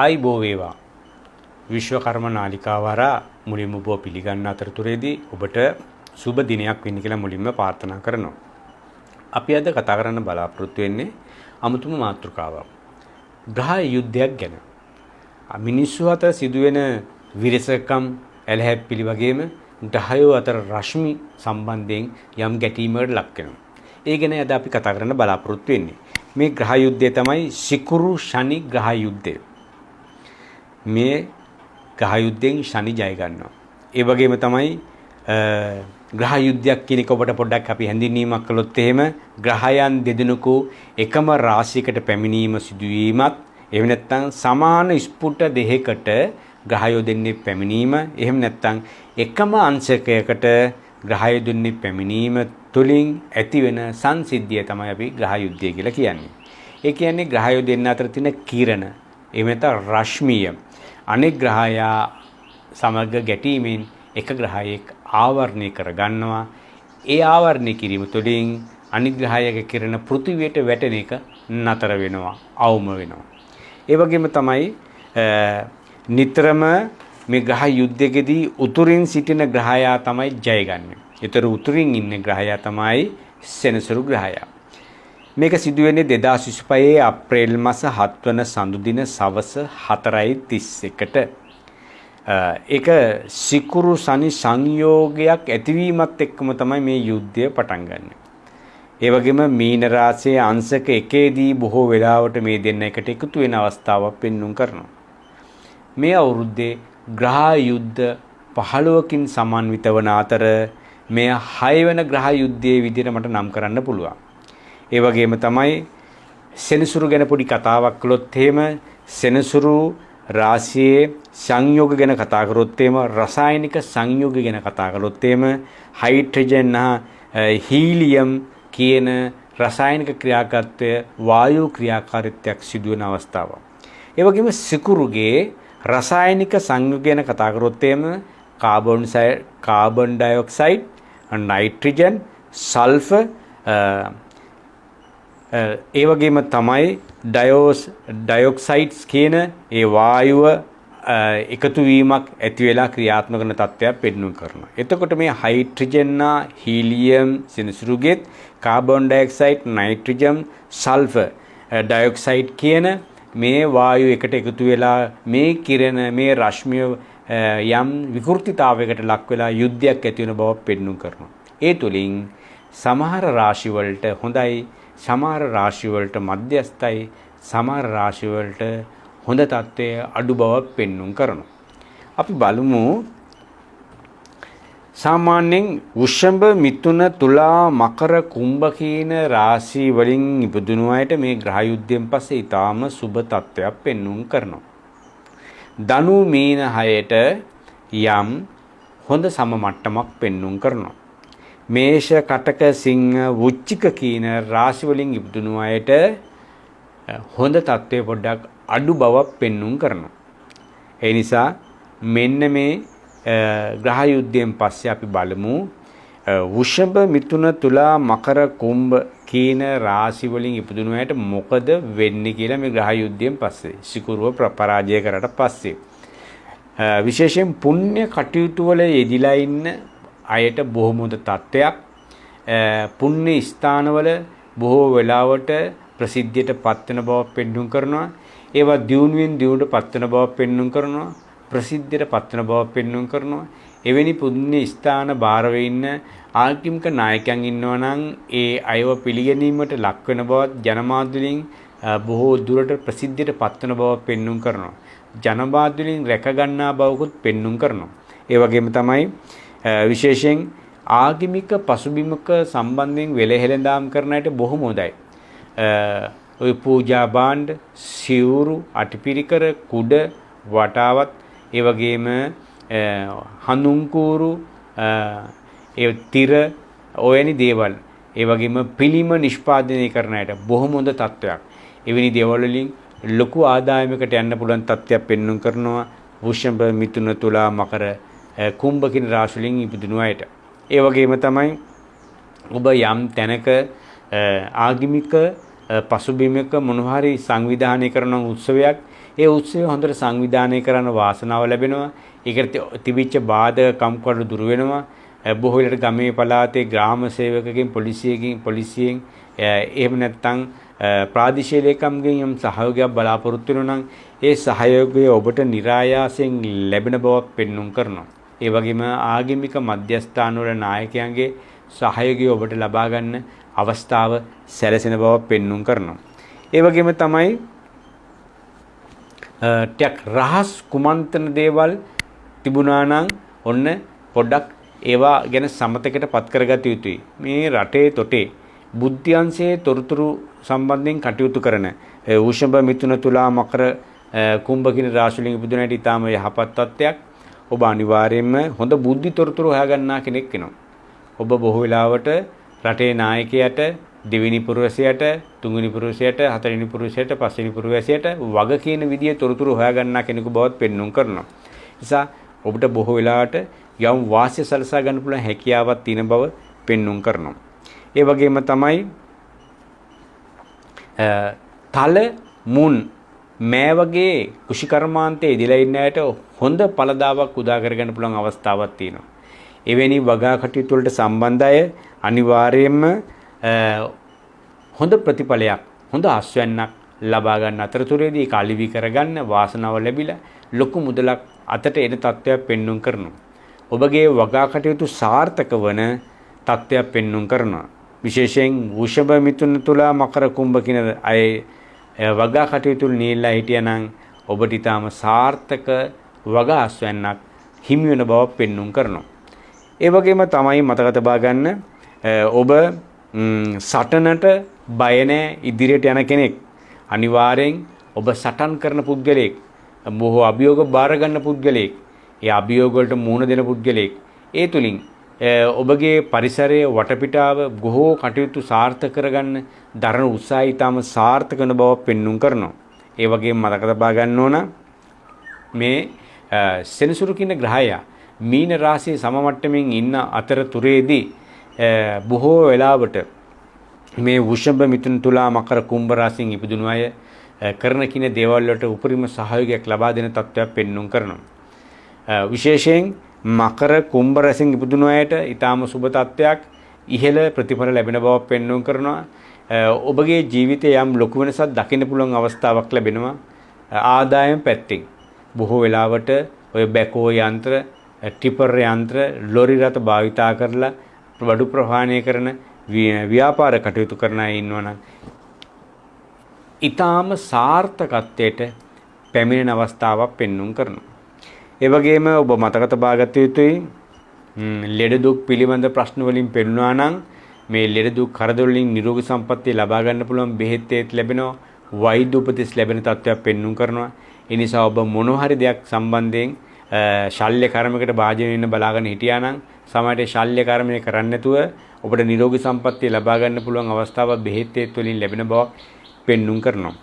ආයිබෝ වේවා විශ්වකර්ම නාලිකාව හරහා මුලින්ම ඔබ පිළිගන්න අතරතුරේදී ඔබට සුබ දිනයක් වෙන්න කියලා මුලින්ම ප්‍රාර්ථනා කරනවා. අපි අද කතා කරන්න බලාපොරොත්තු වෙන්නේ අමුතුම මාතෘකාවක්. ග්‍රහ යුද්ධයක් ගැන. මිනිස්සු අතර සිදුවෙන විරසකම් ඇලහැප්පිලි වගේම ග්‍රහයෝ අතර රශ්මි සම්බන්ධයෙන් යම් ගැටීමකට ලක් වෙනවා. ඒ ගැන අද අපි කතා කරන්න බලාපොරොත්තු වෙන්නේ. මේ ග්‍රහ යුද්ධය තමයි සිකුරු ශනි ග්‍රහ යුද්ධය. මේ ග්‍රහ යුද්ධයෙන් ශනි ජය ගන්නවා. ඒ වගේම තමයි ග්‍රහ යුද්ධයක් කියන එක ඔබට පොඩ්ඩක් අපි හැඳින්වීමක් කළොත් එහෙම ග්‍රහයන් දෙදෙනෙකු එකම රාශියකට පැමිණීම සිදුවීමත් එහෙම නැත්නම් සමාන ස්පුට දෙකකට ග්‍රහයෝ දෙන්නේ පැමිණීම එහෙම නැත්නම් එකම අංශකයකට ග්‍රහයෝ දෙන්නේ පැමිණීම තුලින් ඇතිවෙන සංසිද්ධිය තමයි අපි ග්‍රහ යුද්ධය කියලා කියන්නේ. ඒ කියන්නේ ග්‍රහයෝ දෙන්න අතර තියෙන කිරණ එහෙම නැත්නම් රශ්මිය අනෙක් ග්‍රහයා සමග ගැටීමෙන් එක ග්‍රහයෙක් ආවරණය කරගන්නවා. ඒ ආවරණය කිරීම තුළින් අනිත් ග්‍රහයක කිරණ පෘථිවියට වැටෙන එක නතර වෙනවා, අවම වෙනවා. ඒ වගේම තමයි නිතරම මේ ග්‍රහ යුද්ධයකදී උතුරින් සිටින ග්‍රහයා තමයි ජයගන්නේ. ඒතර උතුරින් ඉන්න ග්‍රහයා තමයි සෙනසුරු ග්‍රහයා. මේක සිදු වෙන්නේ 2025 අප්‍රේල් මාස 7 වන සඳු දින සවස 4:31ට. ඒක සිකුරු ශනි සංයෝගයක් ඇතිවීමත් එක්කම තමයි මේ යුද්ධය පටන් ගන්න. ඒ වගේම මීන රාශියේ අංශක එකේදී බොහෝ වෙලාවට මේ දෙන්න එකට එකතු වෙන අවස්ථාවක් පෙන්වුම් කරනවා. මේ අවුරුද්දේ ග්‍රහ යුද්ධ 15කින් සමන්විත වන අතර මේ 6 වෙනි ග්‍රහ යුද්ධයේ විදිහට මට නම් කරන්න පුළුවන්. ඒ වගේම තමයි සෙනසුරු ගැන පොඩි කතාවක් කළොත් එහෙම සෙනසුරු රාශියේ සංයෝග ගැන කතා කරොත් එහෙම රසායනික සංයෝග ගැන කතා කරොත් එහෙම හයිඩ්‍රජන් හා හීලියම් කියන රසායනික ක්‍රියාකාරීත්වය වායු ක්‍රියාකාරීත්වයක් සිදුවන අවස්ථාවක්. ඒ වගේම සිකුරුගේ රසායනික සංයෝග ගැන කතා කරොත් එහෙම කාබන් ඩයොක්සයිඩ්, නයිට්‍රජන්, සල්ෆර් ඒ වගේම තමයි ඩයොක්සයිඩ්ස් කියන ඒ වායුව එකතු වීමක් ඇති වෙලා ක්‍රියාත්මක කරන තත්ත්වයක් පෙන්වන්න කරනවා. එතකොට මේ හයිඩ්‍රජන් නා හීලියම් සෙනසුරුගෙත් carbon dioxide, nitrogen, sulphur dioxide කියන මේ වායු එකට එකතු වෙලා මේ කිරණ මේ රශ්මිය යම් විකෘතිතාවයකට ලක් වෙලා යුද්ධයක් ඇති වෙන බව පෙන්වන්න කරනවා. ඒ තුලින් සමහර රාශි වලට හොඳයි, සමහර රාශි වලට මධ්‍යස්ථයි, සමහර රාශි වලට හොඳ තත්ත්වයේ අඩු බවක් පෙන්වන්න කරනවා. අපි බලමු සාමාන්‍යයෙන් වෘෂභ, මිථුන, තුලා, මකර, කුම්භ කියන රාශි වලින් ඉපදුණු අයට මේ ග්‍රහ යුද්ධයෙන් පස්සේ ඊටාම සුබ තත්ත්වයක් පෙන්වන්න කරනවා. ධනු, මීන හයට යම් හොඳ සම මට්ටමක් පෙන්වන්න කරනවා. මේෂ, කටක, සිංහ, වෘශ්චික කියන රාශි වලින් ඉපදුණු අයට හොඳ තත්ත්වය පොඩ්ඩක් අඩු බවක් පෙන්වන්න කරනවා. ඒ නිසා මෙන්න මේ ග්‍රහ යුද්ධයෙන් පස්සේ අපි බලමු වෘෂභ, මිථුන, තුලා, මකර, කුම්භ කියන රාශි වලින් ඉපදුණු අයට මොකද වෙන්නේ කියලා මේ ග්‍රහ යුද්ධයෙන් පස්සේ සිකුරුව පරාජය කරලා පස්සේ විශේෂයෙන් පුණ්‍ය කටයුතු වල යෙදිලා ඉන්න අයට බොහොම හොඳ තත්ත්වයක්. පුණ්‍ය ස්ථානවල බොහෝ වෙලාවට ප්‍රසිද්ධියට පත්වන බව පෙන්වන්න කරනවා. ඒවා දියුණුවෙන් දියුණුවට පත්වන බව පෙන්වන්න කරනවා. ප්‍රසිද්ධියට පත්වන බව පෙන්වන්න කරනවා. එවැනි පුණ්‍ය ස්ථාන බාර වෙන්න ආගමික නායකයන් ඉන්නවා නම් ඒ අයව පිළිගැනීමට ලක් වෙන බව ජනමාධ්‍යවලින් බොහෝ දුරට ප්‍රසිද්ධියට පත්වන බව පෙන්වන්න කරනවා. ජනමාධ්‍යවලින් රැක ගන්නා බවකුත් පෙන්වන්න කරනවා. ඒ වගේම තමයි විශේෂයෙන් ආගමික පසුබිමක සම්බන්ධයෙන් වෙලහෙළඳාම් කරන අයට බොහොම හොඳයි. ඔය පූජා භාණ්ඩ, සිවුරු, අටිපිරිකර, කුඩ, වටාවත්, ඒ වගේම හඳුන්කූරු, ඒ තිර, ඔයනි දේවල්, ඒ වගේම පිළිම නිෂ්පාදනය කරන අයට බොහොම හොඳ තත්ත්වයක්. එවැනි දේවල් වලින් ලොකු ආදායමකට යන්න පුළුවන් තත්ත්වයක් පෙන්වන්න කරනවා වෘෂභ, මිථුන, තුලා, මකර, කුම්භ කියන රාශි වලින් ඉපදුණු අයට. ඒ වගේම තමයි ඔබ යම් තැනක ආගමික පසුබිමක මොනවා හරි සංවිධානය කරන උත්සවයක් ඒ උත්සවය හොඳට සංවිධානය කරන්න වාසනාව ලැබෙනවා. ඒකට තිබිච්ච බාධක කම්කටොළු දුර වෙනවා. බොහෝ වෙලට ගමේ පළාතේ ග්‍රාම සේවකගෙන් පොලිසියෙන් එහෙම නැත්නම් ප්‍රාදේශීය ලේකම්ගෙන් යම් සහයෝගයක් බලාපොරොත්තු වෙනවා නම් ඒ සහයෝගය ඔබට નિરાයාසයෙන් ලැබෙන බවක් පෙන්눔 කරනවා. ඒ වගේම ආගමික මධ්‍යස්ථානවල නායකයන්ගේ සහයෝගය ඔබට ලබා ගන්න අවස්ථාව සැලසෙන බවක් පෙන්눔 කරනවා. ඒ වගේම තමයි ටක් රහස් කුමන්ත්‍රණ දේවල් තිබුණා නම් ඔන්න පොඩ්ඩක් ඒවා ගැන සමතකට පත් කරගත යුතුයි. මේ රටේ තොටේ බුද්ධ්‍යංශයේ තොරතුරු සම්බන්ධයෙන් කටයුතු කරන වෘෂභ මිථුන තුලා මකර කුම්භ කියන රාශි වලින් ඉපදුනාට ඊටාම යහපත් තත්ත්වයක්. ඔබ අනිවාර්යයෙන්ම හොඳ බුද්ධි තොරතුරු හොයාගන්නා කෙනෙක් වෙනවා. ඔබ බොහෝ වෙලාවට රටේ නායකයාට දෙවෙනි පුරවැසියට තුන්වෙනි පුරවැසියට හතරවෙනි පුරවැසියට පස්වෙනි පුරවැසියට වග කියන විදිහේ තොරතුරු හොයාගන්නා කෙනෙකු බවත් පෙන්눔 කරනවා. නිසා ඔබට බොහෝ වෙලාවට යම් වාසිය සලසා ගන්න පුළුවන් හැකියාවක් තියෙන බව පෙන්눔 කරනවා. ඒ වගේම තමයි තල මුන් මේ වගේ කුෂිකර්මාන්තයේ ඉදලා ඉන්න අයට හොඳ ඵලදාවක් උදා කරගන්න පුළුවන් අවස්ථාවක් තියෙනවා. එවැනි වගා කටයුතු වලට සම්බන්ධ අය අනිවාර්යයෙන්ම හොඳ ප්‍රතිඵලයක් හොඳ ආස්වැන්නක් ලබා ගන්න අතරතුරේදී ඒක අලිවි කරගන්න වාසනාව ලැබිලා ලොකු මුදලක් අතට එන තත්ත්වයක් පෙන්눔 කරනවා. ඔබගේ වගා කටයුතු සාර්ථක වන තත්ත්වයක් පෙන්눔 කරනවා. විශේෂයෙන් වෘෂභ මිථුන තුලා මකර කුම්භ කියන අය වගා කටයුතු නියලා හිටියනම් ඔබට ඊටාම සාර්ථක වගා ආස්වැන්නක් හිමි වෙන බව පෙන්눔 කරනවා. ඒ වගේම තමයි මතක තබා ගන්න ඔබ සටනට බය නැහැ ඉදිරියට යන කෙනෙක්. අනිවාර්යෙන් ඔබ සටන් කරන පුද්ගලයෙක්. බොහෝ අභියෝග බාර ගන්න පුද්ගලයෙක්. ඒ අභියෝග වලට මුහුණ දෙන පුද්ගලයෙක්. ඒ තුලින් ඔබගේ පරිසරයේ වටපිටාව බොහෝ කටයුතු සාර්ථක කරගන්න දරන උත්සාහය ඊටම සාර්ථක වෙන බව පෙන්눔 කරනවා. ඒ වගේම මතක තබා ගන්න ඕන මේ සෙනසුරු කියන ග්‍රහයා මීන රාශියේ සම මට්ටමින් ඉන්න අතරතුරේදී බොහෝ වෙලාවට මේ වෘෂභ මිථුන තුලා මකර කුම්භ රාශියෙන් ඉපදුණු අය කරන කින දේවල් වලට උපරිම සහයෝගයක් ලබා දෙන තත්ත්වයක් පෙන්눔 කරනවා. විශේෂයෙන් මකර කුම්භ රාශියෙන් ඉපදුණු අයට ඊටාම සුබ තත්ත්වයක් ඉහළ ප්‍රතිඵල ලැබෙන බවක් පෙන්눔 කරනවා. ඔබගේ ජීවිතයේ යම් ලොකු වෙනසක් දකින්න පුළුවන් අවස්ථාවක් ලැබෙනවා. ආදායම් පැත්තෙන් බොහෝ වෙලාවට ඔය බැකෝ යන්ත්‍ර ටිපර් යන්ත්‍ර ලොරි රථ භාවිතා කරලා බඩු ප්‍රවාහනය කරන ව්‍යාපාර කටයුතු කරන අය ඉන්නවනම් ඊටාම සාර්ථකත්වයට පැමිණෙන අවස්ථාවක් පෙන්눔 කරනවා. ඒ වගේම ඔබ මතක තබා ගත යුතුයි ලෙඩ දුක් පිළිබඳ ප්‍රශ්න වලින් පෙළුණා නම් මේ ලෙඩ දුක් කරදර වලින් නිරෝගී සම්පත්තිය ලබා ගන්න පුළුවන් බෙහෙත් ඒත් ලැබෙනවා වෛද්‍ය උපදෙස් ලැබෙන තත්ත්වයක් පෙන්눔 කරනවා. ඒ නිසා ඔබ මොනවා හරි දෙයක් සම්බන්ධයෙන් ශල්‍ය කර්මයකට භාජනය වෙන්න බලාගෙන හිටියා නම් සමහරට ශල්‍ය කර්මය කරන්නේ නැතුව ඔබට නිරෝගී සම්පත්තිය ලබා ගන්න පුළුවන් අවස්ථාවක් බෙහෙත් ඒත් වලින් ලැබෙන බවක් පෙන්눔 කරනවා.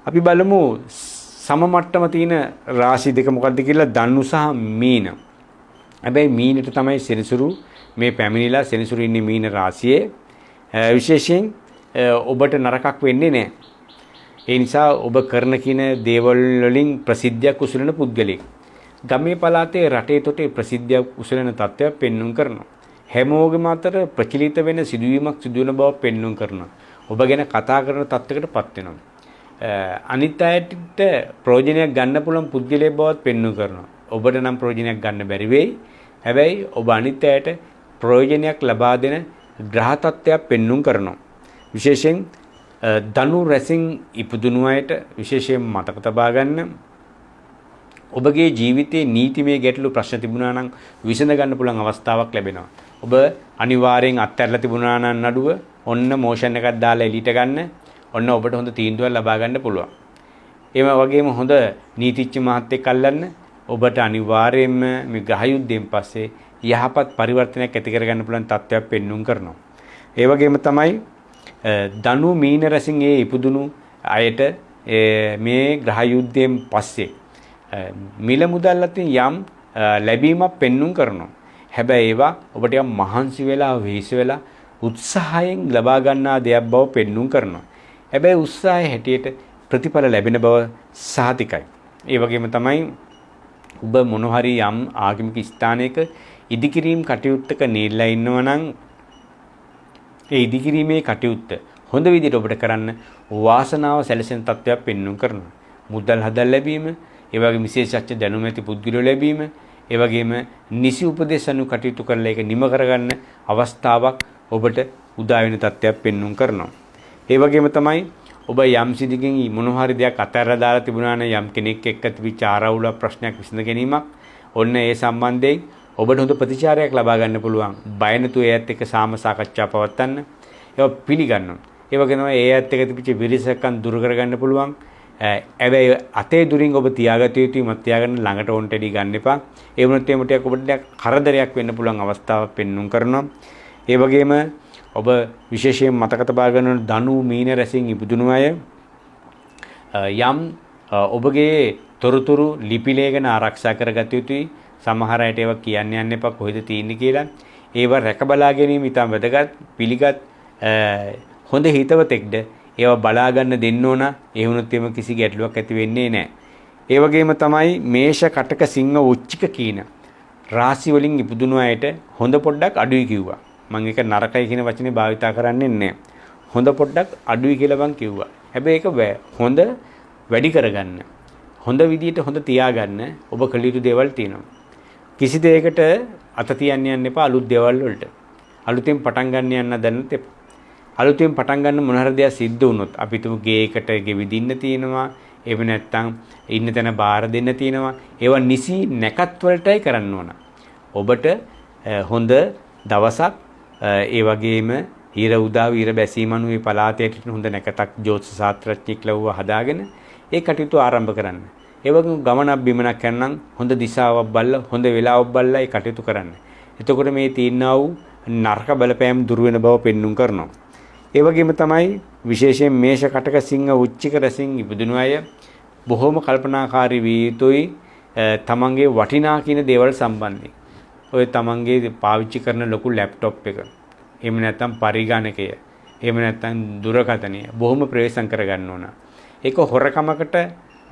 අපි බලමු සම මට්ටම තියෙන රාශි දෙක මොකක්ද කියලා ධනු සහ මීන. හැබැයි මීනට තමයි සෙනසුරු මේ පැමිණිලා සෙනසුරු ඉන්නේ මීන රාශියේ. විශේෂයෙන් ඔබට නරකක් වෙන්නේ නැහැ. ඒ නිසා ඔබ කරන කින දේවල් වලින් ප්‍රසිද්ධියක් උසුලන පුද්ගලෙක්. ගමේ පළාතේ රටේ තොටේ ප්‍රසිද්ධියක් උසුලන තත්ත්වයක් පෙන්눔 කරනවා. හැමෝගෙම අතර ප්‍රචලිත වෙන සිදුවීමක් සිදුවන බව පෙන්눔 කරනවා. ඔබ ගැන කතා කරන තත්ත්වයකටපත් වෙනවා. අනිත් අයට ප්‍රයෝජනයක් ගන්න පුළුවන් පුද්ගලයෙක් බවත් පෙන්눔 කරනවා. ඔබට නම් ප්‍රයෝජනයක් ගන්න බැරි වෙයි. හැබැයි ඔබ අනිත් අයට ප්‍රයෝජනයක් ලබා දෙන ග්‍රහ තත්ත්වයක් පෙන්눔 කරනවා. විශේෂයෙන් ධනු රැසින් ඉපදුණු අයට විශේෂයෙන් මතක තබා ගන්න ඔබගේ ජීවිතයේ නීතිමය ගැටලු ප්‍රශ්න තිබුණා නම් විසඳ ගන්න පුළුවන් අවස්ථාවක් ලැබෙනවා. ඔබ අනිවාර්යෙන් අත්හැරලා තිබුණා නම් නඩුව ඔන්න මෝෂන් එකක් දාලා එලිට ගන්න. ඔන්න ඔබට හොඳ තීන්දුවක් ලබා ගන්න පුළුවන්. ඒ වගේම හොඳ නීතිඥ මහත්තයෙක් අල්ලන්න ඔබට අනිවාර්යයෙන්ම මේ ග්‍රහ යුද්ධයෙන් පස්සේ යහපත් පරිවර්තනයක් ඇති කරගන්න පුළුවන් තත්ත්වයක් පෙන්눔 කරනවා. ඒ වගේම තමයි ධනු මීන රැසින් ඉපදුණු අයට මේ ග්‍රහ යුද්ධයෙන් පස්සේ මිල මුදල් අතින් යම් ලැබීමක් පෙන්눔 කරනවා. හැබැයි ඒවා ඔබට යම් මහන්සි වෙලා වෙහෙස වෙලා උත්සාහයෙන් ලබා ගන්නා දෙයක් බව පෙන්눔 කරනවා. හැබැයි උත්සාහය හැටියට ප්‍රතිඵල ලැබෙන බව සාතිකයි. ඒ වගේම තමයි ඔබ මොන හරි යම් ආගමික ස්ථානයක ඉදිකිරීම් කටයුත්තක නියැලලා ඉන්නවා නම් ඒ ඉදිකිරීමේ කටයුත්ත හොඳ විදිහට ඔබට කරන්න වාසනාව සැලසෙන තත්ත්වයක් පෙන්වුම් කරනවා. මුදල් හදා ලැබීම, ඒ වගේම විශේෂඥ දැනුම ඇති පුද්ගලයෝ ලැබීම, ඒ වගේම නිසි උපදේශ අනුව කටයුතු කරලා ඒක නිම කරගන්න අවස්ථාවක් ඔබට උදා වෙන තත්ත්වයක් පෙන්වුම් කරනවා. ඒ වගේම තමයි ඔබ යම් සිදිකින් මොන හරි දෙයක් අතහැරලා දාලා තිබුණා නම් යම් කෙනෙක් එක්ක තිබිච්ච ආරවුල ප්‍රශ්නයක් විසඳ ගැනීමක් ඔන්න ඒ සම්බන්ධයෙන් ඔබට හොඳ ප්‍රතිචාරයක් ලබා ගන්න පුළුවන්. බය නැතුව ඒත් එක්ක සාම සාකච්ඡා පවත්වන්න. ඒක පිළිගන්නවා. ඒ වගේම ඒත් එක්ක තිබිච්ච විරිසකම් දුරු කරගන්න පුළුවන්. හැබැයි අතේ දුරින් ඔබ තියාගත යුතුයි. මත් තියාගන්න ළඟට ඕන්ට එඩි ගන්න එපා. ඒ වුණොත් එහෙම ටිකක් ඔබට කරදරයක් වෙන්න පුළුවන් අවස්ථාවක් පෙන්වුම් කරනවා. ඒ වගේම ඔබ විශේෂයෙන් මතක තබා ගන්න ධනු මීන රැසින් ඉපදුණු අය යම් ඔබගේ තොරතුරු ලිපි ලේඛන ආරක්ෂා කරගත යුතුයි. සමහර අයට ඒවා කියන්න යන්න එපා කොහෙද තියෙන්නේ කියලා. ඒවා රැක බලා ගැනීම ඉතාම වැදගත්. පිළිගත් හොඳ හිතවතෙක්ද ඒවා බලා ගන්න දෙන්න ඕන. ඒ වුණොත් එම කිසි ගැටලුවක් ඇති වෙන්නේ නැහැ. ඒ වගේම තමයි මේෂ කටක සිංහ උච්චික කීන රාශි වලින් ඉපදුණු අයට හොඳ පොඩ්ඩක් අඩුයි කිව්වා. මම ඒක නරකයි කියන වචනේ භාවිතා කරන්නේ නැහැ. හොඳ පොඩ්ඩක් අඩුයි කියලා මම කිව්වා. හැබැයි ඒක හොඳ වැඩි කරගන්න. හොඳ විදියට හොඳ තියාගන්න ඔබ කළ යුතු දේවල් තියෙනවා. කිසි දෙයකට අත තියන්න යන්න එපා අලුත් දේවල් වලට. අලුතෙන් පටන් ගන්න යන්න දැනත් එපා. අලුතෙන් පටන් ගන්න මොන හරි දෙයක් සිද්ධ වුණොත් අපි තුමු ගේකට ගෙවිදින්න තියෙනවා. එහෙම නැත්නම් ඉන්න තැන බාර දෙන්න තියෙනවා. ඒවා නිසි නැකත් වලටයි කරන්න ඕන. ඔබට හොඳ දවසක් ඒ වගේම ඊර උදාව ඊර බැසීම අනුව පලාතයට හොඳ නැකතක් ජෝතිෂ ශාස්ත්‍රඥෙක් ලව්ව හදාගෙන ඒ කටයුතු ආරම්භ කරන්න. ඒ වගේම ගමනක් බිමනක් යනනම් හොඳ දිශාවක් බලලා හොඳ වෙලාවක් බලලා ඒ කටයුතු කරන්න. එතකොට මේ තියෙනා වූ නරක බලපෑම් දුර වෙන බව පෙන්눔 කරනවා. ඒ වගේම තමයි විශේෂයෙන් මේෂ කටක සිංහ උච්චික රසින් ඉපදුණු අය බොහොම කල්පනාකාරී වී යුතුයි තමන්ගේ වටිනා කියන දේවල් සම්බන්ධයෙන්. ඔය තමන්ගේ පාවිච්චි කරන ලොකු ලැප්ටොප් එක. එහෙම නැත්නම් පරිගණකය. එහෙම නැත්නම් දුරකථනය බොහොම ප්‍රවේශම් කරගන්න ඕන. ඒක හොරකමකට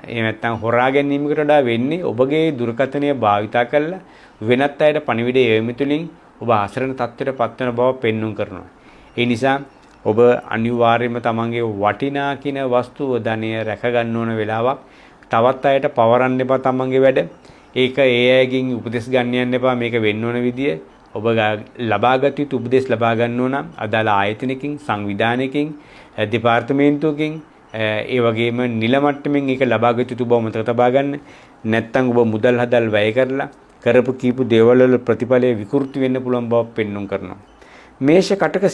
එහෙම නැත්නම් හොරා ගැනීමකට වඩා වෙන්නේ ඔබගේ දුරකථනය භාවිතා කරලා වෙනත් අයට පණිවිඩය යොමු තුලින් ඔබ අසරණ තත්ත්වයට පත්වන බව පෙන්눔 කරනවා. ඒ නිසා ඔබ අනිවාර්යයෙන්ම තමන්ගේ වටිනා කින වස්තුව ධනය රැක ගන්න ඕන වෙලාවක් තවත් අයට පවරන්න එපා තමන්ගේ වැඩ. ඒක ඒ අයගෙන් උපදෙස් ගන්න යන්න එපා මේක වෙන්න ඕන විදිය. ඔබ ලබාගත් යුතු උපදෙස් ලබා ගන්න ඕන අදාළ ආයතනකින් සංවිධානයකින් දෙපාර්තමේන්තුවකින් ඒ වගේම නිල මට්ටමින් ඒක ලබාගත් යුතු බව මතක තබා ගන්න. නැත්නම් ඔබ මුදල් හදල් වැය කරලා කරපු කීප දේවල් වල ප්‍රතිඵලය විකෘති වෙන්න පුළුවන් බව පෙන්눔 කරනවා. මේෂ කටක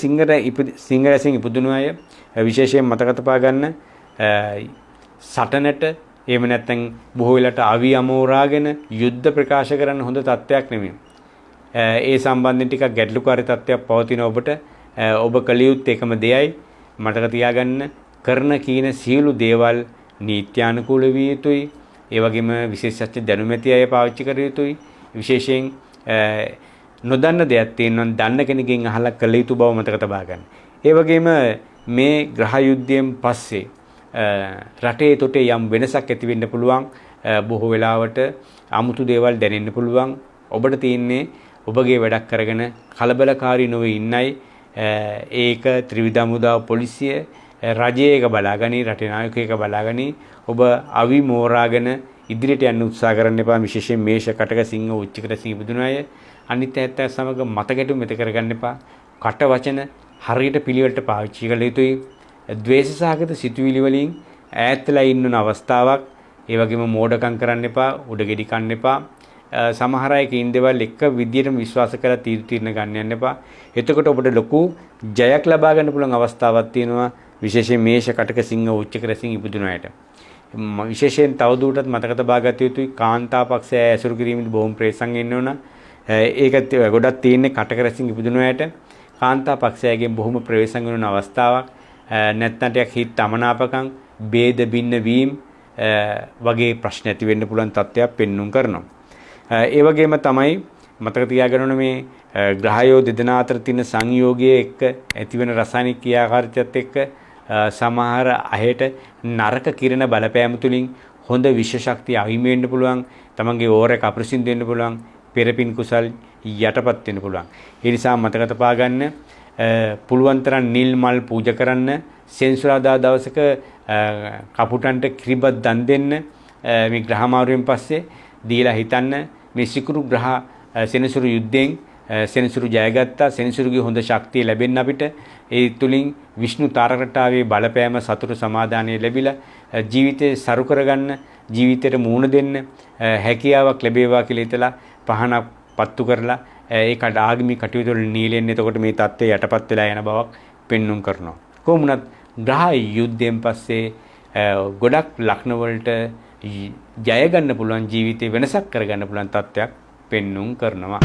සිංහ රැසින් ඉපදුණු අය විශේෂයෙන් මතක තබා ගන්න සටනට එහෙම නැත්නම් බොහෝ වෙලට අවි අමෝරාගෙන යුද්ධ ප්‍රකාශ කරන්න හොඳ තත්ත්වයක් නෙමෙයි. ඒ සම්බන්ධයෙන් ටිකක් ගැටලුකාරී තත්ත්වයක් පවතින ඔබට ඔබ කළ යුත්තේ එකම දෙයයි මතක තියාගන්න කරන කීන සියලු දේවල් නීත්‍යානුකූල විය යුතුයි. ඒ වගේම විශේෂඥ දැනුම ඇති අය පාවිච්චි කර යුතුයි. විශේෂයෙන් නොදන්න දෙයක් තියෙනවා දන්න කෙනකින් අහලා කළ යුතු බව මතක තබා ගන්න. ඒ වගේම මේ ග්‍රහ යුද්ධයෙන් පස්සේ රටේ තොටේ යම් වෙනසක් ඇති වෙන්න පුළුවන්. බොහෝ වෙලාවට 아무තු දේවල් දැනෙන්න පුළුවන්. ඔබට තියෙන්නේ ඔබගේ වැඩක් කරගෙන කලබලකාරී නොවේ ඉන්නයි. ඒක ත්‍රිවිධ හමුදාව පොලිසිය රජයේක බලාගනි රටේ නායකයෙක් බලාගනි. ඔබ අවි මෝරාගෙන ඉදිරියට යන්න උත්සාහ කරන්න එපා. විශේෂයෙන් මේෂ කටක සිංහ උච්චකට සිංහ ඉපදුණු අය අනිත් ඇත්ත සමග මතකැටු මෙත කරගන්න එපා. කට වචන හරියට පිළිවෙලට පාවිච්චි කළ යුතුයි. ද්වේෂ සහගත සිතුවිලි වලින් ඈත්ලා ඉන්න අවස්ථාවක්. ඒ වගේම මෝඩකම් කරන්න එපා. උඩගෙඩි කන්න එපා. සමහර අය කින් දේවල් එක විදියටම විශ්වාස කරලා තීරණ ගන්න යන්න එපා. එතකොට ඔබට ලොකු ජයක් ලබා ගන්න පුළුවන් අවස්ථාවක් තියෙනවා. විශේෂයෙන් මේෂ කටක සිංහ උච්චක රසින් ඉපදුණු අයට. විශේෂයෙන් තවදුරටත් මතක තබා ගත යුතුයි කාන්තා පක්ෂය ඇසුරු කිරීමේදී බොහොම ප්‍රේසං ඉන්න ඕන. ඒක ගොඩක් තියෙන්නේ කටක රසින් ඉපදුණු අයට කාන්තා පක්ෂයගෙන් බොහොම ප්‍රවේශම් වෙන අවස්ථාවක්. නැත්නම් ටිකක් හිත අමනාපකම් ભેද බින්න වීම වගේ ප්‍රශ්න ඇති වෙන්න පුළුවන් තත්ත්වයක් පෙන්눔 කරනවා. ඒ වගේම තමයි මතක තියාගන්න ඕනේ මේ ග්‍රහයෝ දෙදෙනා අතර තියෙන සංයෝගයේ එක්ක ඇතිවෙන රසායනික ක්‍රියාකාරීත්වයත් එක්ක සමහර අයට නරක කිරණ බලපෑම තුලින් හොඳ විශ්ව ශක්තිය අහිමි වෙන්න පුළුවන්. තමන්ගේ ඕරක අප්‍රසිද්ධ වෙන්න පුළුවන්. පෙරපින් කුසල් යටපත් වෙන්න පුළුවන්. ඒ නිසා මතක තබා ගන්න පුළුවන් තරම් නිල් මල් පූජා කරන්න. සෙන්සුරාදා දවසක කපුටන්ට කිරිබත් දන් දෙන්න. මේ ග්‍රහ මාරුවෙන් පස්සේ දීලා හිතන්න මේ සිකුරු ග්‍රහ සෙනසුරු යුද්ධයෙන් සෙනසුරු ජයගත්තා. සෙනසුරුගේ හොඳ ශක්තිය ලැබෙන්න අපිට ඒ තුලින් විෂ්ණු තාරකටාවේ බලපෑම සතුට සමාදානය ලැබිලා ජීවිතේ සරු කරගන්න, ජීවිතයට මූණ දෙන්න හැකියාවක් ලැබේවා කියලා හිතලා පහනක් පත්තු කරලා ඒකට ආගමික කටයුතු වල නීලෙන්නේ. එතකොට මේ தත්ත්වය යටපත් වෙලා යන බවක් පෙන්눔 කරනවා. කොහොමුණත් ග්‍රහ යුද්ධයෙන් පස්සේ ගොඩක් ලග්න වලට ජය ගන්න පුළුවන්, ජීවිතේ වෙනසක් කරගන්න පුළුවන් තත්ත්වයක් පෙන්눔 කරනවා.